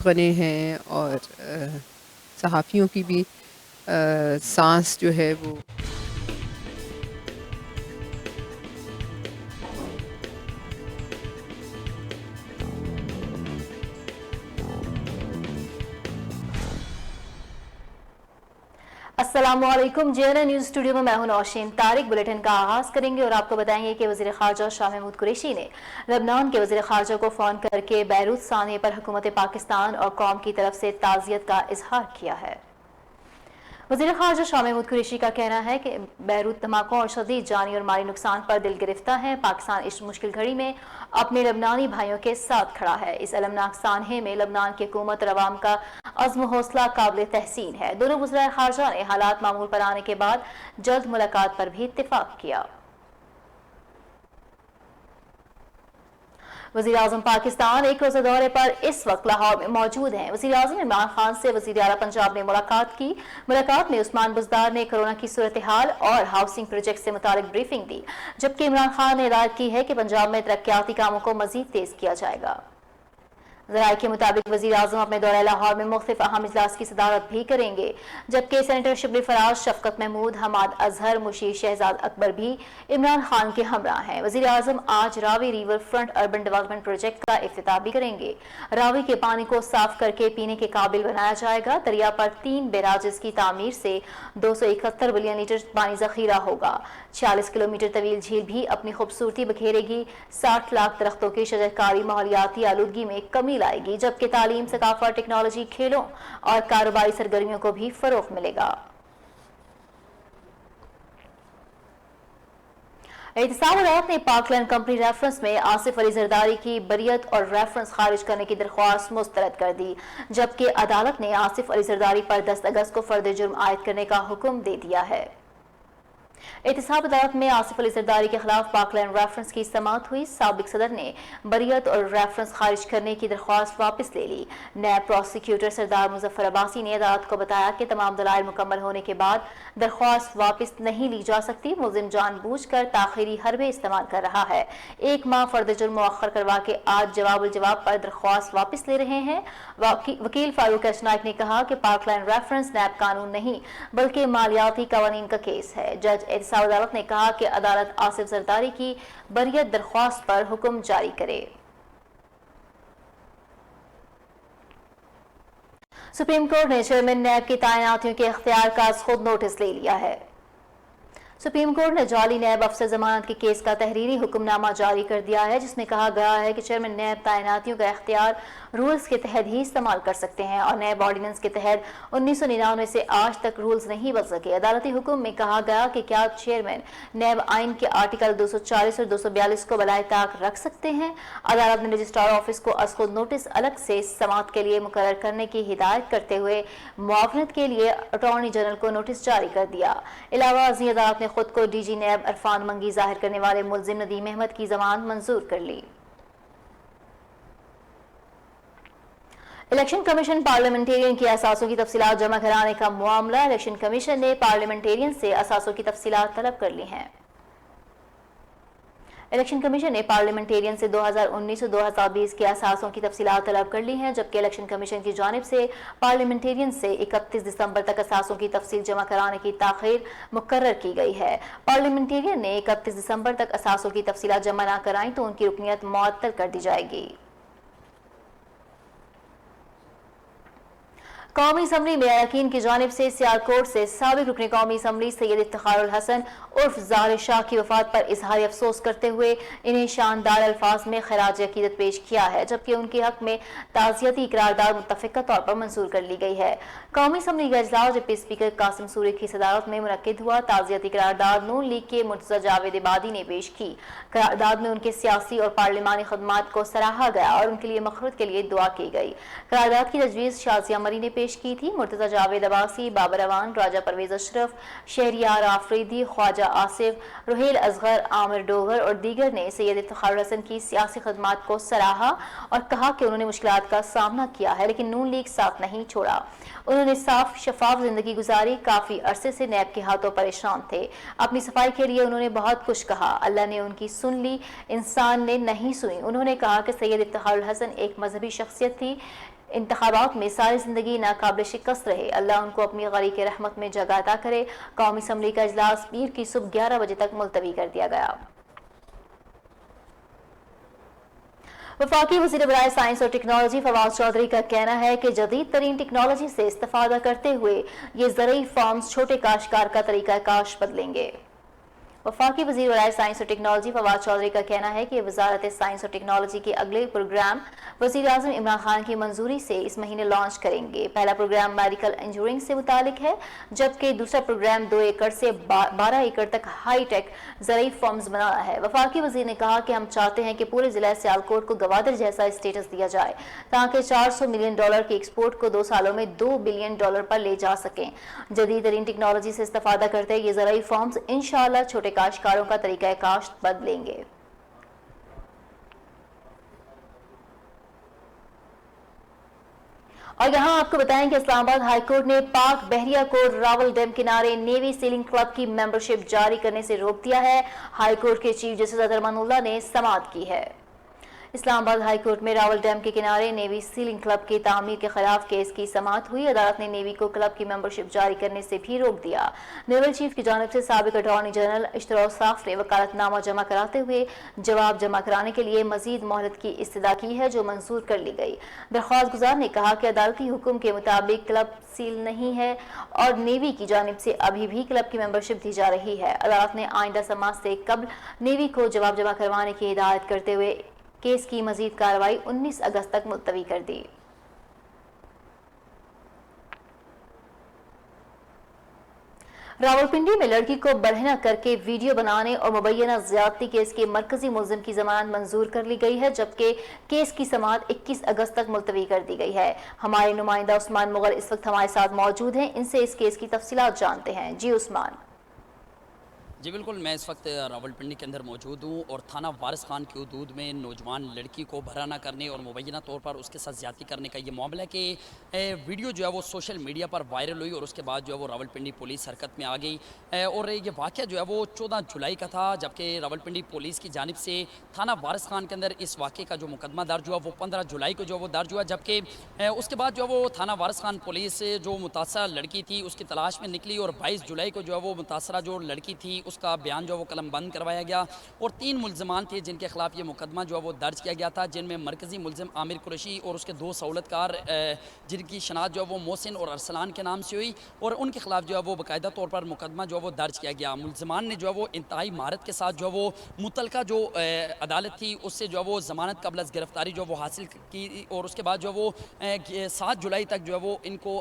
بنے ہیں اور صحافیوں کی بھی سانس جو ہے وہ السلام علیکم، JNN نیوز اسٹوڈیو میں ہوں نوشین طارق۔ بلیٹن کا آغاز کریں گے اور آپ کو بتائیں گے کہ وزیر خارجہ شاہ محمود قریشی نے لبنان کے وزیر خارجہ کو فون کر کے بیروت سانحے پر حکومت پاکستان اور قوم کی طرف سے تعزیت کا اظہار کیا ہے۔ وزیر خارجہ شاہ محمود قریشی کا کہنا ہے کہ بیروت دھماکوں اور شدید جانی اور مالی نقصان پر دل گرفتہ ہے۔ پاکستان اس مشکل گھڑی میں اپنے لبنانی بھائیوں کے ساتھ کھڑا ہے۔ اس المناک سانحے میں لبنان کی حکومت اور عوام کا عزم و حوصلہ قابل تحسین ہے۔ دونوں وزرائے خارجہ نے حالات معمول پر آنے کے بعد جلد ملاقات پر بھی اتفاق کیا۔ وزیر اعظم پاکستان ایک روزہ دورے پر اس وقت لاہور میں موجود ہیں۔ وزیر اعظم عمران خان سے وزیر اعلیٰ پنجاب نے ملاقات کی۔ ملاقات میں عثمان بزدار نے کورونا کی صورتحال اور ہاؤسنگ پروجیکٹ سے متعلق بریفنگ دی، جبکہ عمران خان نے ہدایت کی ہے کہ پنجاب میں ترقیاتی کاموں کو مزید تیز کیا جائے گا۔ ذرائع کے مطابق وزیر اعظم اپنے دورہ لاہور میں مختلف اہم اجلاس کی صدارت بھی کریں گے، جبکہ سینیٹر شبلی فراز، شفقت محمود، حماد اظہر، مشیر شہزاد اکبر بھی عمران خان کے ہمراہ ہیں۔ وزیر اعظم آج Ravi river front urban development project کا افتتاح بھی کریں گے۔ راوی کے پانی کو صاف کر کے پینے کے قابل بنایا جائے گا۔ دریا پر 3 بیراجز کی تعمیر سے 271 بلین لیٹر پانی ذخیرہ ہوگا۔ 46 کلومیٹر طویل جھیل بھی اپنی خوبصورتی بکھیرے گی۔ 60 لاکھ درختوں کی شجرکاری ماحولیاتی آلودگی میں کمی لائے گی، جبکہ تعلیم، ثقافت، ٹیکنالوجی، کھیلوں اور کاروباری سرگرمیوں کو بھی فروغ ملے گا۔ احتساب عدالت نے پاک لینڈ کمپنی ریفرنس میں آصف علی زرداری کی بریت اور ریفرنس خارج کرنے کی درخواست مسترد کر دی، جبکہ عدالت نے آصف علی زرداری پر 10 اگست کو فرد جرم عائد کرنے کا حکم دے دیا ہے۔ احتساب عدالت میں آصف علی زرداری کے خلاف پاک لینڈ ریفرنس کی سماعت ہوئی۔ سابق صدر نے بریت اور ریفرنس خارج کرنے کی درخواست واپس لے لی۔ نیب پروسیکیوٹر سردار مظفر عباسی نے عدالت کو بتایا کہ تمام دلائل مکمل ہونے کے بعد درخواست واپس نہیں لی جا سکتی۔ ملزم جان بوجھ کر تاخیری حربے استعمال کر رہا ہے۔ 1 ماہ فرد جرم مؤخر کروا کے آج جواب الجواب پر درخواست واپس لے رہے ہیں۔ وکیل فاروق ایچ نائک نے کہا کہ پاک لینڈ ریفرنس نیب قانون نہیں بلکہ مالیاتی قوانین کا کیس ہے۔ جج احتساب عدالت نے کہا کہ عدالت آصف زرداری کی بریت درخواست پر حکم جاری کرے۔ سپریم کورٹ نے چیئرمین نیب کی تعیناتیوں کے اختیار کا از خود نوٹس لے لیا ہے۔ سپریم کورٹ نے جعلی نیب افسر ضمانت کے کیس کا تحریری حکم نامہ جاری کر دیا ہے، جس میں کہا گیا ہے کہ چیئرمین نیب تعیناتیوں کا اختیار رولز کے تحت ہی استعمال کر سکتے ہیں اور نیب آرڈیننس کے تحت 1999 سے آج تک رولز نہیں بدل سکے۔ عدالتی حکم میں کہا گیا کہ کیا چیئرمین نیب آئین کے آرٹیکل 240 اور 242 کو بالائے طاق رکھ سکتے ہیں۔ عدالت نے رجسٹرار آفس کو از خود نوٹس الگ سے سماعت کے لیے مقرر کرنے کی ہدایت کرتے ہوئے معاونت کے لیے اٹارنی جنرل کو نوٹس جاری کر دیا۔ علاوہ ازیں عدالت نے خود کو DG نیب عرفان منگی ظاہر کرنے والے ملزم ندیم احمد کی ضمانت منظور کر لی۔ الیکشن کمیشن پارلیمنٹیرین کی اثاثوں کی تفصیلات جمع کرانے کا معاملہ۔ الیکشن کمیشن نے پارلیمنٹیرین سے اثاثوں کی تفصیلات طلب کر لی ہیں۔ الیکشن کمیشن نے پارلیمنٹیرین سے 2019 اور 2020 کے اثاثوں کی تفصیلات طلب کر لی ہیں، جبکہ الیکشن کمیشن کی جانب سے پارلیمنٹیرین سے 31 دسمبر تک اثاثوں کی تفصیل جمع کرانے کی تاخیر مقرر کی گئی ہے۔ پارلیمنٹیرین نے 31 دسمبر تک اثاثوں کی تفصیلات جمع نہ کرائیں تو ان کی رکنیت معطل کر دی جائے گی۔ قومی اسمبلی میں اراکین کی جانب سے سیالکوٹ سے سابق رکن قومی اسمبلی سید افتخار الحسن عرف ظاہر شاہ کی وفات پر اظہار افسوس کرتے ہوئے انہیں شاندار الفاظ میں خراج عقیدت پیش کیا ہے، جبکہ ان کے حق میں تعزیتی قرارداد متفقہ طور پر منظور کر لی گئی ہے۔ قومی اسمبلی کا اجلاس ڈپٹی اسپیکر قاسم سوری کی صدارت میں منعقد ہوا۔ تعزیتی قرارداد نون لیگ کے مرتضی جاوید عبادی نے پیش کی۔ قرارداد میں ان کے سیاسی اور پارلیمانی خدمات کو سراہا گیا اور ان کے لیے مغفرت کے لیے دعا کی گئی۔ قرارداد کی تجویز شازیہ مری نے پیش کی تھی۔ مرتضی جاوید عباسی، بابر اعوان، راجہ پرویز اشرف، شہریار آفریدی، خواجہ آصف، روہیل اصغر، عامر ڈوگر اور دیگر نے سید افتخار الحسن کی سیاسی خدمات کو سراہا اور کہا کہ انہوں نے مشکلات کا سامنا کیا ہے لیکن نون لیگ ساتھ نہیں چھوڑا۔ انہوں نے صاف شفاف زندگی گزاری، کافی عرصے سے نیب کے ہاتھوں پریشان تھے۔ اپنی صفائی کے لیے انہوں نے بہت کچھ کہا، اللہ نے ان کی سن لی، انسان نے نہیں سنی۔ انہوں نے کہا کہ سید افتخار الحسن ایک مذہبی شخصیت تھی، इंतखाबात में सारी जिंदगी नाकाबिल शिकस्त रहे। अल्लाह उनको अपनी गरीक रहमत में जगह अता करे। कौमी असम्बली का इजलास पीर की सुबह 11 बजे तक मुलतवी कर दिया गया। वफाकी वज़ीर बराए साइंस और टेक्नोलॉजी फवाद चौधरी का कहना है कि जदीद तरीन टेक्नोलॉजी से इस्तेफादा करते हुए ये ज़रूरी फार्म्स छोटे काश्तकार का तरीका काश बदलेंगे। वफाकी वज़ीर बराए साइंस और टेक्नोलॉजी फवाद चौधरी का कहना है कि वजारत साइंस और टेक्नोलॉजी के अगले प्रोग्राम वज़ीर आज़म इमरान खान की मंजूरी से इस महीने लॉन्च करेंगे। पहला प्रोग्राम मेडिकल इंजीनियरिंग से मुतालिक है, जबकि दूसरा प्रोग्राम 2 एकड़ से 12 एकड़ तक हाई टेक ज़रूरी फार्म्स बनाना है। वफाकी वज़ीर ने कहा कि हम चाहते हैं कि पूरे ज़िला सियालकोट को गवादर जैसा स्टेटस दिया जाए ताकि $400 मिलियन की एक्सपोर्ट को 2 सालों में $2 बिलियन पर ले जा सकें। जदीद तरीन टेक्नोलॉजी से इस्तेफादा करते ये ज़रूरी फार्म्स इंशाअल्लाह छोटे काश्तकारों का तरीका काश्त बदलेंगे। और यहाँ आपको बताएं कि इस्लामाबाद हाईकोर्ट ने पाक बहरिया को रावल डैम किनारे नेवी सीलिंग क्लब की मेंबरशिप जारी करने से रोक दिया है। हाईकोर्ट के चीफ जस्टिस अदर मनुल्लाह ने समाअत की है। इस्लामाबाद हाई कोर्ट में रावल डैम के किनारे नेवी सीलिंग क्लब की तामीर के खिलाफ केस की समाअत हुई। अदालत ने नेवी को क्लब की मेंबरशिप जारी करने से भी रोक दिया। नेवल चीफ की जानिब से साबिक अटॉर्नी जनरल इश्तरा साफ ने वकालतनामा जमा कराते हुए जवाब जमा कराने के लिए मजीद मोहलत की इस्तदा की है, जो मंजूर कर ली गई। दरख्वास्त गुजार ने कहा कि अदालती हुक्म के मुताबिक क्लब सील नहीं है और नेवी की जानिब से अभी भी क्लब की मेंबरशिप दी जा रही है। अदालत ने आइंदा समाअत से कबल नेवी को जवाब जमा करवाने की हिदायत करते हुए केस की मजीद कार्रवाई 19 अगस्त तक मुलतवी कर दी। रावलपिंडी में लड़की को बरहना करके वीडियो बनाने और मुबैना ज्यादती केस के मरकजी मुलजिम की जमानत मंजूर कर ली गई है, जबकि केस की समाअत 21 अगस्त तक मुलतवी कर दी गई है। हमारे नुमाइंदा उस्मान मुगल इस वक्त हमारे साथ मौजूद हैं, इनसे इस केस की तफसीलात जानते हैं। जी उस्मान। जी बिल्कुल, मैं इस वक्त रावलपिंडी के अंदर मौजूद हूँ और थाना वारिस खान की हदूद में नौजवान लड़की को भराना करने और मुबैना तौर पर उसके साथ ज़्यादती करने का ये मामला है कि वीडियो जो है वो सोशल मीडिया पर वायरल हुई और उसके बाद जो है वो रावलपिंडी पुलिस हरकत में आ गई। और ये वाक़या जो है वो 14 जुलाई का था, जबकि रावलपिंडी पुलिस की जानिब से थाना वारिस खान के अंदर इस वाक़े का जो मुकदमा दर्ज हुआ वो 15 जुलाई को जो वो दर्ज हुआ, जबकि उसके बाद जो है वो थाना वारिस खान पुलिस जो मुतासरा लड़की थी उसकी तलाश में निकली और 22 जुलाई को जो है वो मुतासरा जो लड़की थी उसका बयान जो वो कलम बंद करवाया गया और 3 मुलजमान थे जिनके खिलाफ ये मुकदमा जो है वो दर्ज किया गया था, जिनमें मरकजी मुलजिम आमिर कुरैशी और उसके 2 सहूलतकार जिनकी शनाख्त जो है वो मोहसिन और अरसलान के नाम से हुई और उनके खिलाफ जो है वो बाकायदा तौर पर मुकदमा जो है वो दर्ज किया गया। मुलजमान ने जो है वो इंतहाई महारत के साथ जो है वो मुतलका जो अदालत थी उससे जो है वो ज़मानत कबल अज़ गिरफ्तारी जो वो हासिल की और उसके बाद जो है वो 7 जुलाई तक जो है वो इनको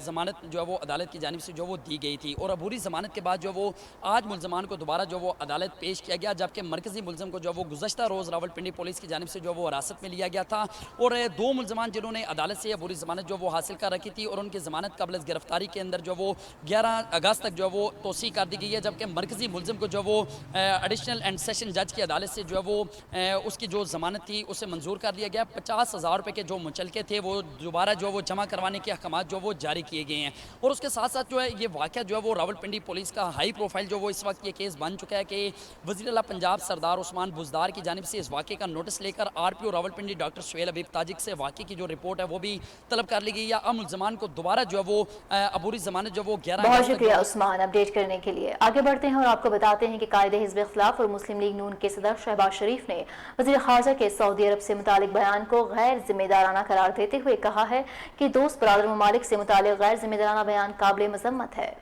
ज़मानत जो है वो अदालत की जानिब से जो वो दी गई थी और अबूरी ज़मानत के बाद जो वो आज मुलजमान को दोबारा जो वो अदालत पेश किया गया, जबकि मरकजी मुलजिम को जो वो गुज़श्ता रोज़ रावलपिंडी पुलिस की जानिब से जो वो हिरासत में लिया गया था और 2 मुलजमान जिन्होंने अदालत से अबूरी ज़मानत जो वो हासिल कर रखी थी और उनकी ज़मानत कबल अज़ गिरफ्तारी के अंदर जो वो 11 अगस्त तक जो वो तोसी कर दी गई है, जबकि मरकजी मुलजिम को जो वो एडिशनल एंड सेशन जज की अदालत से जो है वो उसकी जो ज़मानत थी उसे मंजूर कर दिया गया। 50,000 रुपये के जो मुचलके थे वो दोबारा जो वो जमा करवाने के अहकाम जो वो जारी किए गए हैं और उसके साथ साथ जो है ये वाक़या जो है वो रावलपिंडी पुलिस का हाई प्रोफाइल जो वो इस वक्त ये केस बन चुका है कि वज़ीर आला पंजाब सरदार उस्मान बुज़दार की जानिब से इस वाक़े का नोटिस लेकर RPO रावलपिंडी डॉक्टर सुहेल हबीब ताजिक से वाक़े की जो रिपोर्ट है वो भी तलब कर ली गई या अब मुलजमान को दोबारा जो है वो अबूरी ज़मानत जो वो 11। बहुत शुक्रिया उस्मान अपडेट करने के लिए। आगे बढ़ते हैं और आपको बताते हैं कि कायदे हिज़्ब इख्तिलाफ और मुस्लिम लीग नून के सदर शहबाज शरीफ ने वज़ीर ख़ारजा के सऊदी अरब से मुतालिक बयान को गैर जिम्मेदाराना करार देते हुए कहा है कि दोस्त बरादर ममालिक से मुतालिक गैर जिम्मेदाराना बयान काबिल मज़म्मत है।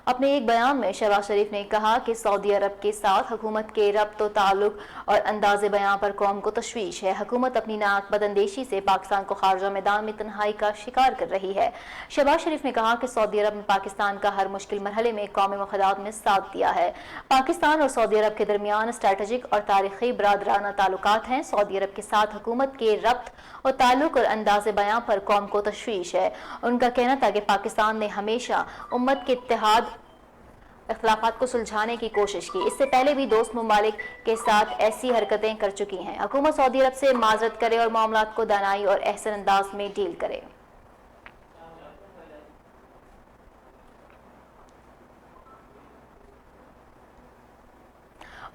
अपने एक बयान में शहबाज शरीफ ने कहा कि सऊदी अरब के साथ हुकूमत के रब्त व ताल्लुक और अंदाज़े बयान पर कौम को तशवीश है। हुकूमत अपनी नाक बदअंदेशी से पाकिस्तान को खारजा मैदान में तन्हाई का शिकार कर रही है। शहबाज शरीफ ने कहा कि सऊदी अरब ने पाकिस्तान का हर मुश्किल मरहले में कौमी मफादात में साथ दिया है। पाकिस्तान और सऊदी अरब के दरमियान स्ट्रेटजिक और तारीखी बरादराना ताल्लुकात हैं। सऊदी अरब के साथ हुकूमत के रब्त और ताल्लुक और अंदाज़े बयान पर कौम को तशवीश है। उनका कहना था कि पाकिस्तान ने हमेशा उम्मत के इत्तेहाद इख्तिलाफात को सुलझाने की कोशिश की। इससे पहले भी दोस्त ममालिक के साथ ऐसी हरकतें कर चुकी हैं। हुकूमत सऊदी अरब से माजरत करे और मामलात को दानाई और एहसन अंदाज में डील करे।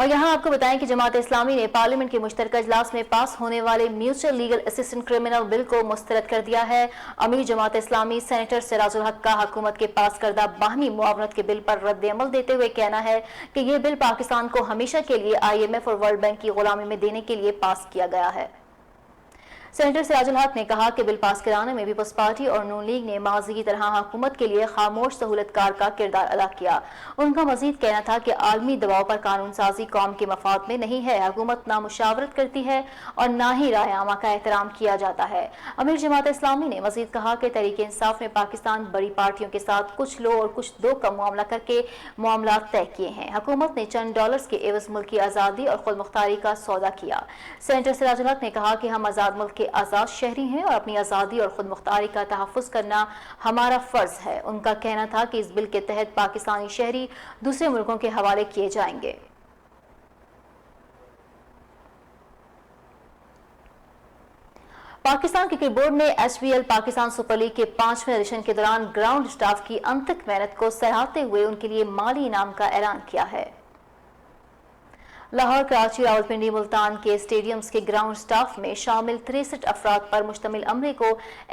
اور یہاں آپ کو بتائیں کہ جماعت اسلامی نے پارلیمنٹ کے مشترکہ اجلاس میں پاس ہونے والے میوچل لیگل اسسٹنٹ کرمنل بل کو مسترد کر دیا ہے۔ امیر جماعت اسلامی سینیٹر سراج الحق کا حکومت کے پاس کردہ باہمی معاونت کے بل پر رد عمل دیتے ہوئے کہنا ہے کہ یہ بل پاکستان کو ہمیشہ کے لیے IMF اور ورلڈ بینک کی غلامی میں دینے کے لیے پاس کیا گیا ہے۔ سینیٹر سراج الحق نے کہا کہ بل پاس کرانے میں پیپلز پارٹی اور نون لیگ نے ماضی کی طرح حکومت کے لیے خاموش سہولت کار کا کردار ادا کیا۔ ان کا مزید کہنا تھا کہ عالمی دباؤ پر قانون سازی قوم کے مفاد میں نہیں ہے، حکومت نہ مشاورت کرتی ہے اور نہ ہی رائے عامہ کا احترام کیا جاتا ہے۔ امیر جماعت اسلامی نے مزید کہا کہ تحریک انصاف نے پاکستان بڑی پارٹیوں کے ساتھ کچھ لو اور کچھ دو کا معاملہ کر کے معاملات طے کیے ہیں۔ حکومت نے چند ڈالرز کے عوض ملک کی آزادی اور خود مختاری کا سودا کیا۔ سینیٹر سراج الحق نے کہا کہ ہم آزاد ملک کے آزاد شہری ہیں اور اپنی آزادی اور خود مختاری کا تحفظ کرنا ہمارا فرض ہے۔ ان کا کہنا تھا کہ اس بل کے تحت پاکستانی شہری دوسرے ملکوں کے حوالے کیے جائیں گے۔ پاکستان کرکٹ بورڈ نے HBL پاکستان سپر لیگ کے 5ویں ایڈیشن کے دوران گراؤنڈ سٹاف کی انتھک محنت کو سراہتے ہوئے ان کے لیے مالی انعام کا اعلان کیا ہے۔ لاہور، کراچی، راولپنڈی، ملتان کے اسٹیڈیمز کے گراؤنڈ سٹاف میں شامل 63 افراد پر مشتمل عملے کو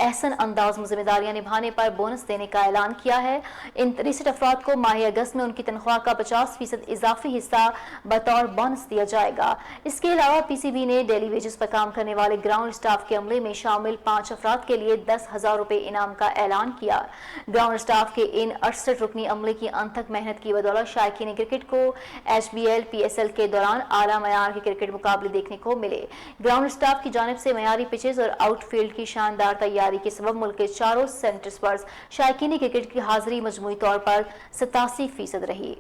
احسن انداز میں ذمہ داریاں نبھانے پر بونس دینے کا اعلان کیا ہے۔ ان 63 افراد کو ماہ اگست میں ان کی تنخواہ کا 50% اضافی حصہ بطور بونس دیا جائے گا۔ اس کے علاوہ PCB نے ڈیلی ویجز پر کام کرنے والے گراؤنڈ سٹاف کے عملے میں شامل 5 افراد کے لیے 10,000 روپے انعام کا اعلان کیا۔ گراؤنڈ سٹاف کے ان 68 رکنی عملے کی انتھک محنت کی بدولت شائقین کرکٹ کو HBL PSL کے دوران اعلیٰ معیار کے کرکٹ مقابلے دیکھنے کو ملے۔ گراؤنڈ سٹاف کی جانب سے معیاری پچز اور آؤٹ فیلڈ کی شاندار تیاری کے سبب ملک کے چاروں سینٹرز پر شائقین کرکٹ کی حاضری مجموعی طور پر 87% رہی۔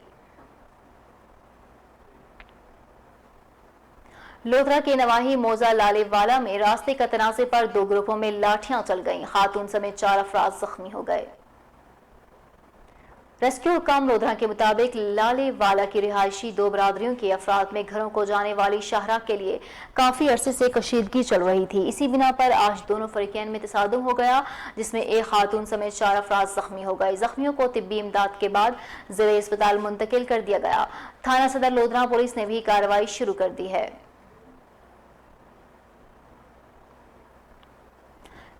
لودھرا کے نواحی موزہ لالے والا میں راستے کا تنازع پر 2 گروپوں میں لاٹھیاں چل گئیں، خاتون سمیت 4 افراد زخمی ہو گئے۔ ریسکیو حکام لودھرا کے مطابق لالے والا کی رہائشی 2 برادریوں کے افراد میں گھروں کو جانے والی شاہراہ کے لیے کافی عرصے سے کشیدگی چل رہی تھی۔ اسی بنا پر آج دونوں فریقین میں تصادم ہو گیا، جس میں ایک خاتون سمیت 4 افراد زخمی ہو گئے۔ زخمیوں کو طبی امداد کے بعد ضلع اسپتال منتقل کر دیا گیا۔ تھانہ صدر لودھرا پولیس نے بھی کارروائی شروع کر دی ہے۔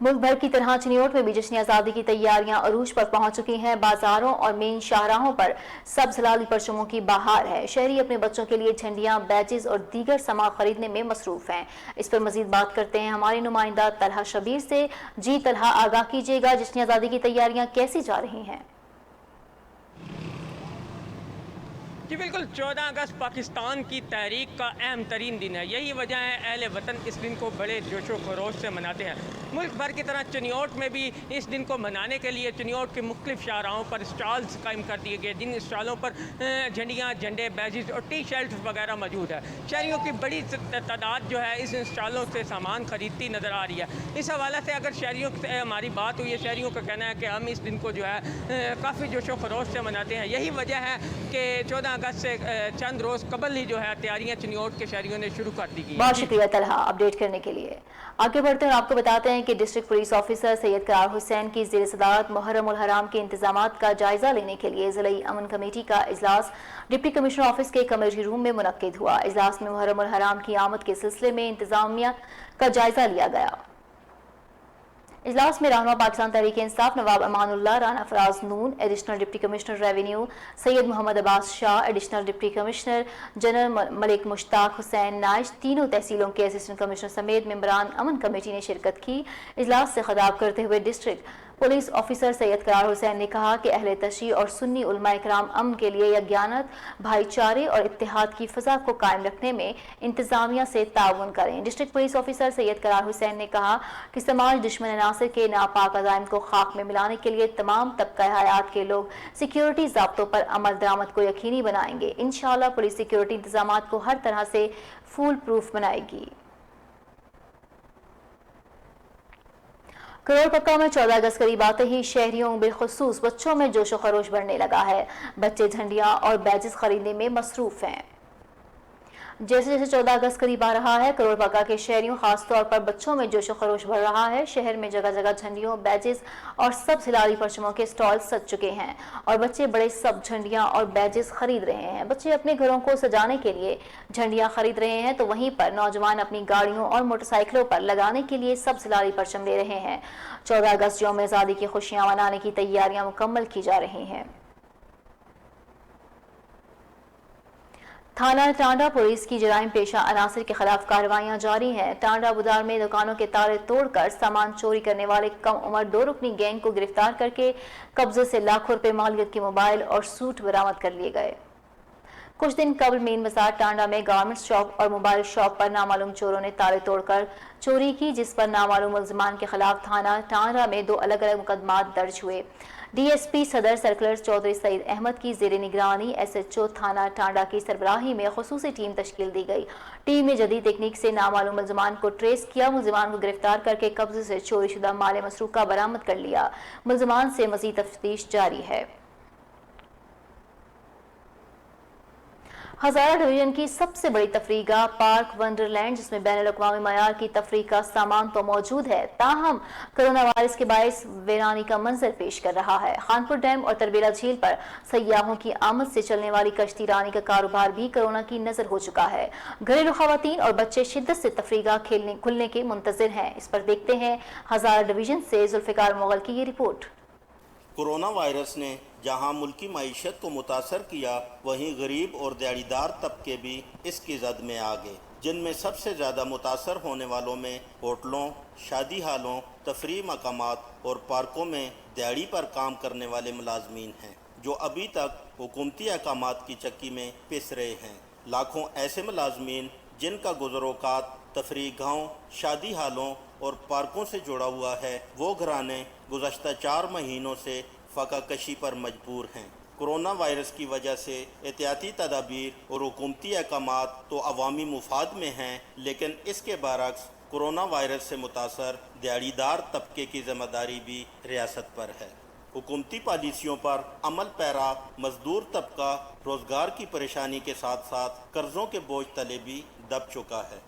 ملک بھر کی طرح چنیوٹ میں بھی جشن آزادی کی تیاریاں عروج پر پہنچ چکی ہیں۔ بازاروں اور مین شاہراہوں پر سبز ہلالی پرچموں کی بہار ہے۔ شہری اپنے بچوں کے لیے جھنڈیاں، بیجز اور دیگر سامان خریدنے میں مصروف ہیں۔ اس پر مزید بات کرتے ہیں ہمارے نمائندہ طلحہ شبیر سے۔ جی طلحہ، آگاہ کیجیے گا جشن آزادی کی تیاریاں کیسی جا رہی ہیں؟ جی بالکل، 14 اگست پاکستان کی تحریک کا اہم ترین دن ہے۔ یہی وجہ ہے اہل وطن اس دن کو بڑے جوش و خروش سے مناتے ہیں۔ ملک بھر کی طرح چنیوٹ میں بھی اس دن کو منانے کے لیے چنیوٹ کے مختلف شاہراہوں پر اسٹالز قائم کر دیے گئے، جن اسٹالوں پر جھنڈیاں، جھنڈے، بیجز اور ٹی شرٹس وغیرہ موجود ہے۔ شہریوں کی بڑی تعداد جو ہے اس اسٹالوں سے سامان خریدتی نظر آ رہی ہے۔ اس حوالے سے اگر شہریوں سے ہماری بات ہوئی ہے، شہریوں کا کہنا ہے کہ ہم اس دن کو جو ہے کافی جوش و خروش سے مناتے ہیں۔ یہی وجہ ہے کہ 14 اگست سے چند روز قبل ہی جو ہے تیاریاں چنیوٹ کے شہریوں نے شروع کر دی گئی۔ بہت شکریہ طلحہ اپڈیٹ کرنے کے لیے۔ آگے بڑھتے ہیں اور آپ کو بتاتے ہیں کہ ڈسٹرکٹ پولیس آفیسر سید قرار حسین کی زیر صدارت محرم الحرام کے انتظامات کا جائزہ لینے کے لیے ضلعی امن کمیٹی کا اجلاس ڈپٹی کمشنر آفس کے کمیٹی روم میں منعقد ہوا۔ اجلاس میں محرم الحرام کی آمد کے سلسلے میں انتظامیہ کا جائزہ لیا گیا۔ اجلاس میں رہنما پاکستان تحریک انصاف نواب امان اللہ، رانا فراز نون، ایڈیشنل ڈپٹی کمشنر ریونیو سید محمد عباس شاہ، ایڈیشنل ڈپٹی کمشنر جنرل ملک مشتاق حسین نائش، تینوں تحصیلوں کے اسسٹنٹ کمشنر سمیت ممبران امن کمیٹی نے شرکت کی۔ اجلاس سے خطاب کرتے ہوئے ڈسٹرکٹ پولیس آفیسر سید قرار حسین نے کہا کہ اہل تشیع اور سنی علماء کرام امن کے لیے یگانت، بھائی چارے اور اتحاد کی فضا کو قائم رکھنے میں انتظامیہ سے تعاون کریں۔ ڈسٹرکٹ پولیس آفیسر سید قرار حسین نے کہا کہ سماج دشمن عناصر کے ناپاک عزائم کو خاک میں ملانے کے لیے تمام طبقہ حیات کے لوگ سیکیورٹی ضابطوں پر عمل درآمد کو یقینی بنائیں گے۔ انشاءاللہ پولیس سیکیورٹی انتظامات کو ہر طرح سے فول پروف بنائے گی۔ کروڑ پکا میں 14 اگست قریب آتے ہی شہریوں بالخصوص بچوں میں جوش و خروش بڑھنے لگا ہے۔ بچے جھنڈیاں اور بیجز خریدنے میں مصروف ہیں۔ जैसे जैसे 14 अगस्त करीब आ रहा है, करोड़ पका के शहरियों खास तौर पर बच्चों में जोशो खरोश बढ़ रहा है। शहर में जगह जगह झंडियों, बैजेस और सब हिलारी परचमों के स्टॉल सज चुके हैं और बच्चे बड़े सब झंडियां और बैजेस खरीद रहे हैं। बच्चे अपने घरों को सजाने के लिए झंडियां खरीद रहे हैं, तो वहीं पर नौजवान अपनी गाड़ियों और मोटरसाइकिलों पर लगाने के लिए सब हिलारी परचम ले रहे हैं। 14 अगस्त यौम आज़ादी की खुशियां मनाने की तैयारियां मुकम्मल की जा रही हैं। थाना टांडा पुलिस की जराइम पेशा अनासर के खिलाफ कार्रवाइयां जारी हैं। टांडा बुदार में दुकानों के ताले तोड़कर सामान चोरी करने वाले कम उम्र 2 रुकनी गैंग को गिरफ्तार करके कब्जे से लाखों रुपए मालियत के मोबाइल और सूट बरामद कर लिए गए। कुछ दिन कबल मेन बाजार टांडा में गारमेंट्स शॉप और मोबाइल शॉप पर नामालूम चोरों ने ताले तोड़कर चोरी की, जिस पर नामालूम मुल्जिमान के खिलाफ थाना टांडा में 2 अलग अलग मुकदमात दर्ज हुए। डीएसपी सदर सर्कुलर चौधरी सईद अहमद की जेर निगरानी एसएचओ थाना टांडा की सरबराही में खुसूसी टीम तश्कील दी गई। टीम ने जदीद टेक्निक से नामालूम मुल्जिमान को ट्रेस किया, मुल्जिमान को गिरफ्तार करके कब्जे से चोरी शुदा माल मसरूका बरामद कर लिया। मुल्जिमान से मजीद तफ्तीश जारी है। हजारा डिवीजन की सबसे बड़ी तफरीगा पार्क वंडरलैंड, जिसमें बैनुल-अक़वामी मयार की तफरीह का सामान तो मौजूद है, ताहम कोरोना वायरस के बायस वीरानी का मंजर पेश कर रहा है। खानपुर डैम और तरबेला झील पर सयाहों की आमद से चलने वाली कश्ती रानी का कारोबार भी कोरोना की नजर हो चुका है। घरेलू खवातीन और बच्चे शिद्दत से तफरीगा खुलने के मुंतजिर हैं। इस पर देखते हैं हजारा डिवीजन से जुल्फिकार मुगल की ये रिपोर्ट। कोरोना वायरस ने जहां मुल्की मईशत को मुतासर किया, वहीं गरीब और दिहाड़ीदार तबके भी इसकी जद में आ गए, जिनमें सबसे ज़्यादा मुतासर होने वालों में होटलों, शादी हालों, तफरीह मकामात और पार्कों में दिहाड़ी पर काम करने वाले मुलाजमीन हैं, जो अभी तक हुकूमती अहकामात की चक्की में पिस रहे हैं। लाखों ऐसे मुलाजमीन जिनका गुज़रोकात तफरीह गाहों, शादी हालों और पार्कों से जुड़ा हुआ है, वो घराने गुज़श्ता 4 महीनों से फ़ाका कशी पर मजबूर हैं। कोरोना वायरस की वजह से एहतियाती तदाबीर और हुकूमती अहकामात तो अवामी मुफाद में हैं, लेकिन इसके बरअक्स कोरोना वायरस से मुतासर दिहाड़ीदार तबके की ज़िम्मेदारी भी रियासत पर है। हुकूमती पॉलिसियों पर अमल पैरा मजदूर तबका रोज़गार की परेशानी के साथ साथ कर्ज़ों के बोझ तले भी दब चुका है।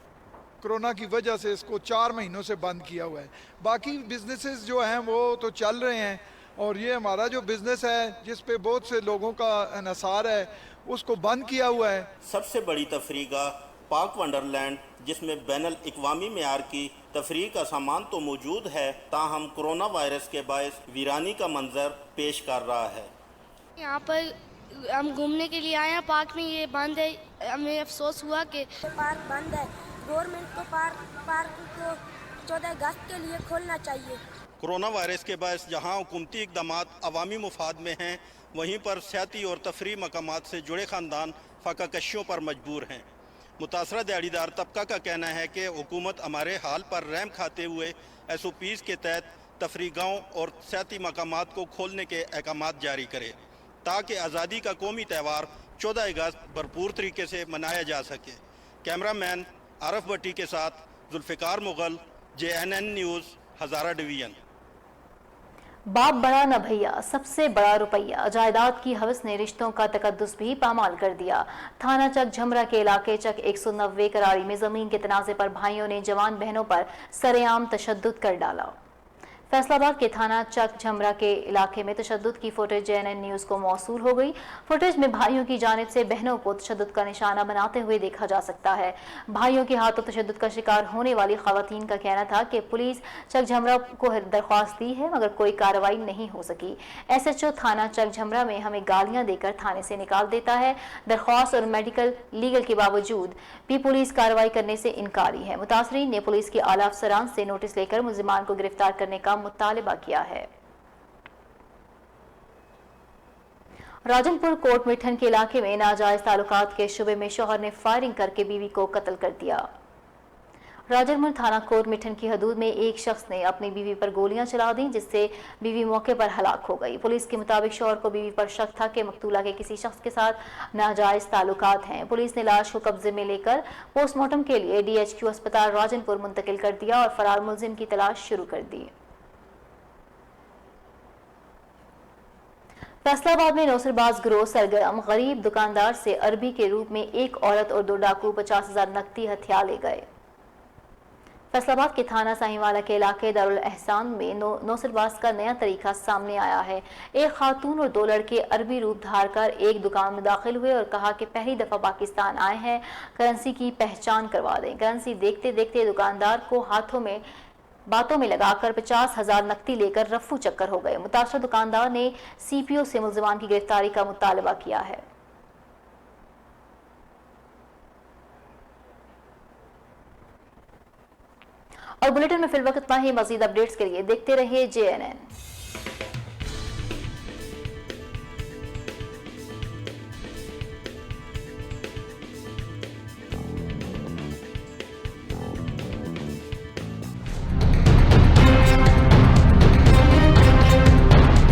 कोरोना की वजह से इसको 4 महीनों से बंद किया हुआ है। बाकी बिजनेसेस जो हैं वो तो चल रहे हैं, और ये हमारा जो बिज़नेस है जिस पे बहुत से लोगों का इन्हिसार है, उसको बंद किया हुआ है। सबसे बड़ी तफरीगा पार्क वंडरलैंड, जिसमें बैनुल-अक़वामी मेयार की तफरीह का सामान तो मौजूद है, ताहम कोरोना वायरस के बायस वीरानी का मंजर पेश कर रहा है। यहाँ पर हम घूमने के लिए आए हैं, पार्क में ये बंद है। हमें अफसोस हुआ कि पार्क बंद है। गवर्नमेंट को पार्क को 14 अगस्त के लिए खोलना चाहिए। कोरोना वायरस के बायस जहां हुकूमती इक़दामात अवामी मुफाद में हैं, वहीं पर सियाती और तफरीह मकामात से जुड़े ख़ानदान फ़ाका कशियों पर मजबूर हैं। मुतासरा दिहाड़ीदार तबका का कहना है कि हुकूमत हमारे हाल पर रहम खाते हुए SOPs के तहत तफरीगाहों और सियाती मकामात को खोलने के अहकामात जारी करे, ताकि आज़ादी का कौमी त्यौहार 14 अगस्त भरपूर तरीके से मनाया जा सके। कैमरामैन आरफ भट्टी के साथ जुल्फिकार मुगल, JNN न्यूज़, हज़ारा डिवीज़न। बाप बड़ा न भैया, सबसे बड़ा रुपया। जायदाद की हवस ने रिश्तों का तकद्दुस भी पामाल कर दिया। थाना चक झमरा के इलाके चक 190 करारी में जमीन के तनाज़े पर भाइयों ने जवान बहनों पर सरेआम तशद्दुद कर डाला। फैसलाबाद के थाना चक झमरा के इलाके में तशद्दुद की फुटेज JNN न्यूज़ को मौसूल हो गई। फुटेज में भाइयों की जानिब से बहनों को तशद्दुद का निशाना बनाते हुए देखा जा सकता है। भाइयों के हाथों तशद्दुद का शिकार होने वाली खवातीन का कहना था कि पुलिस चक झमरा को दरख्वास्त दी है, मगर कोई कार्रवाई नहीं हो सकी। SHO थाना चक झमरा में हमें गालियां देकर थाने से निकाल देता है। दरख्वास्त और मेडिकल लीगल के बावजूद भी पुलिस कार्रवाई करने से इनकारी है। मुतासरीन ने पुलिस के आला अफसरान से नोटिस लेकर मुल्जिमान को गिरफ्तार करने का मुतालिबा किया है। राजनपुर कोट मिठन के इलाके में नाजायज ताल्लुकात के शुबे में शौहर ने फायरिंग करके बीवी को कत्ल कर दिया। राजनपुर थाना कोट मिठन की हदूद में एक शख्स ने अपनी बीवी पर गोलियां चला दी, जिससे बीवी मौके पर हलाक हो गई। पुलिस के मुताबिक शौहर को बीवी पर शक था कि मकतूला के किसी शख्स के साथ नाजायज ताल्लुकात हैं। पुलिस ने लाश को कब्जे में लेकर पोस्टमार्टम के लिए DHQ अस्पताल राजनपुर मुंतकिल कर दिया और फरार मुलजिम की तलाश शुरू कर दी। फैसलाबाद में नौसरबाज गिरोह सरगर्म, गरीब दुकानदार से अरबी के रूप में एक औरत और 2 डाकू 50,000 नकदी हथियार ले गए। फैसलाबाद के थाना साहिवाला के इलाके दारुल एहसान में नौसरबाज का नया तरीका सामने आया है। एक खातून और 2 लड़के अरबी रूप धार कर एक दुकान में दाखिल हुए और कहा कि पहली दफ़ा पाकिस्तान आए हैं, करेंसी की पहचान करवा दें। करेंसी देखते देखते दुकानदार को बातों में लगाकर 50,000 नकदी लेकर रफू चक्कर हो गए। मुतासर दुकानदार ने CPO से मुलजिमान की गिरफ्तारी का मुतालबा किया है। और बुलेटिन में फिलवक्त इतना ही। मजीद अपडेट्स के लिए देखते रहिए JNN।